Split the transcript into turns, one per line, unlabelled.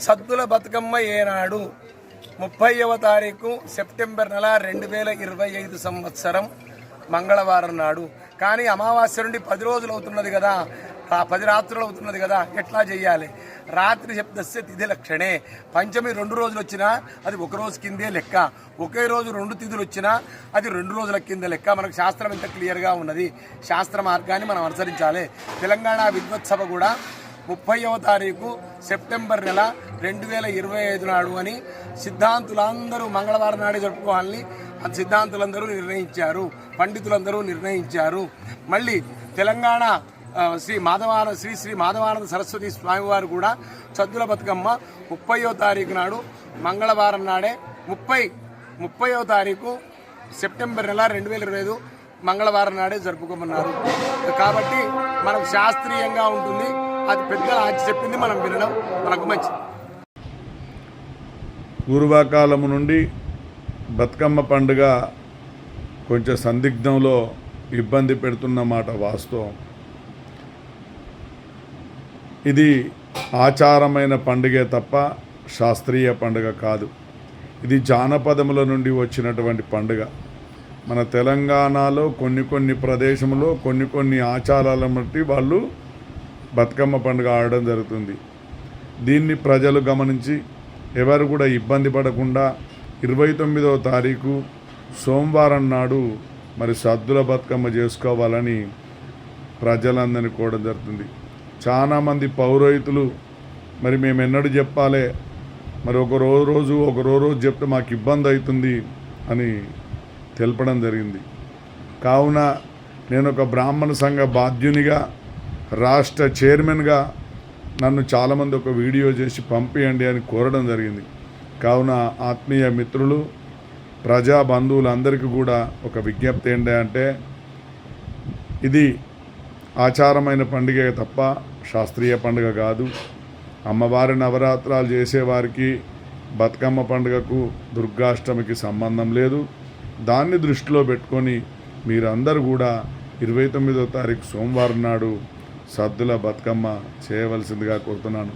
సద్దుల బతుకమ్మ ఏనాడు 30వ తారీఖు సెప్టెంబర్ నెల 2025 సంవత్సరం మంగళవారం నాడు. కానీ అమావాస్య నుండి 10 రోజులు అవుతున్నది కదా, 10 రాత్రులు అవుతున్నది కదా, ఎట్లా చేయాలి? రాత్రి శబ్దస్య తిథి లక్షణే. పంచమి 2 రోజులు వచ్చినా అది 1 రోజు కిందే లెక్క, ఒకే రోజు 2 తిథులు వచ్చినా అది 2 రోజుల కింద లెక్క. మనకు శాస్త్రం ఎంత క్లియర్గా ఉన్నది. శాస్త్ర మార్గాన్ని మనం అనుసరించాలి. తెలంగాణ విద్వత్సభ కూడా 30వ తారీఖు సెప్టెంబర్ నెల 2025 నాడు అని సిద్ధాంతులందరూ మంగళవారం నాడే జరుపుకోవాలని సిద్ధాంతులందరూ నిర్ణయించారు, పండితులందరూ నిర్ణయించారు. మళ్ళీ తెలంగాణ శ్రీ మాధవానంద సరస్వతి స్వామివారు కూడా సద్దుల బతుకమ్మ 30వ తారీఖు నాడు మంగళవారం నాడే 30వ తారీఖు సెప్టెంబర్ నెల 2025 మంగళవారం నాడే జరుపుకోమన్నారు. కాబట్టి మనకు శాస్త్రీయంగా ఉంటుంది. అది పెద్దలు ఆచి చెప్పింది మనం వినడం మనకు మంచిది.
పూర్వకాలము నుండి బతుకమ్మ పండుగ కొంచెం సందిగ్ధంలో ఇబ్బంది పెడుతున్న మాట వాస్తవం. ఇది ఆచారమైన పండుగే తప్ప శాస్త్రీయ పండుగ కాదు. ఇది జానపదముల నుండి వచ్చినటువంటి పండుగ. మన తెలంగాణలో కొన్ని ప్రదేశంలో కొన్ని ఆచారాలను బట్టి వాళ్ళు బతుకమ్మ పండుగ ఆడడం జరుగుతుంది. దీన్ని ప్రజలు గమనించి ఎవరు కూడా ఇబ్బంది పడకుండా 29వ తారీఖు సోమవారం నాడు మరి సద్దుల బతుకమ్మ చేసుకోవాలని ప్రజలందరినీ కోరడం జరుగుతుంది. చాలామంది పౌరోహితులు మరి మేము ఎన్నడూ చెప్పాలి, మరి ఒక రోజు చెప్తే మాకు ఇబ్బంది అవుతుంది అని తెలపడం జరిగింది. కావున నేను ఒక బ్రాహ్మణ సంఘ బాధ్యునిగా, రాష్ట్ర చైర్మన్గా నన్ను చాలామంది ఒక వీడియో చేసి పంపించండి అని కోరడం జరిగింది. కావున ఆత్మీయ మిత్రులు, ప్రజా బంధువులందరికీ కూడా ఒక విజ్ఞప్తి ఏంటంటే ఇది ఆచారమైన పండుగ తప్ప శాస్త్రీయ పండుగ కాదు. అమ్మవారి నవరాత్రాలు చేసేవారికి బతుకమ్మ పండుగకు దుర్గాష్టమికి సంబంధం లేదు. దాన్ని దృష్టిలో పెట్టుకొని మీరందరూ కూడా 29వ తారీఖు సోమవారం నాడు సద్దుల బతుకమ్మ చేయవలసిందిగా కోరుతున్నాను.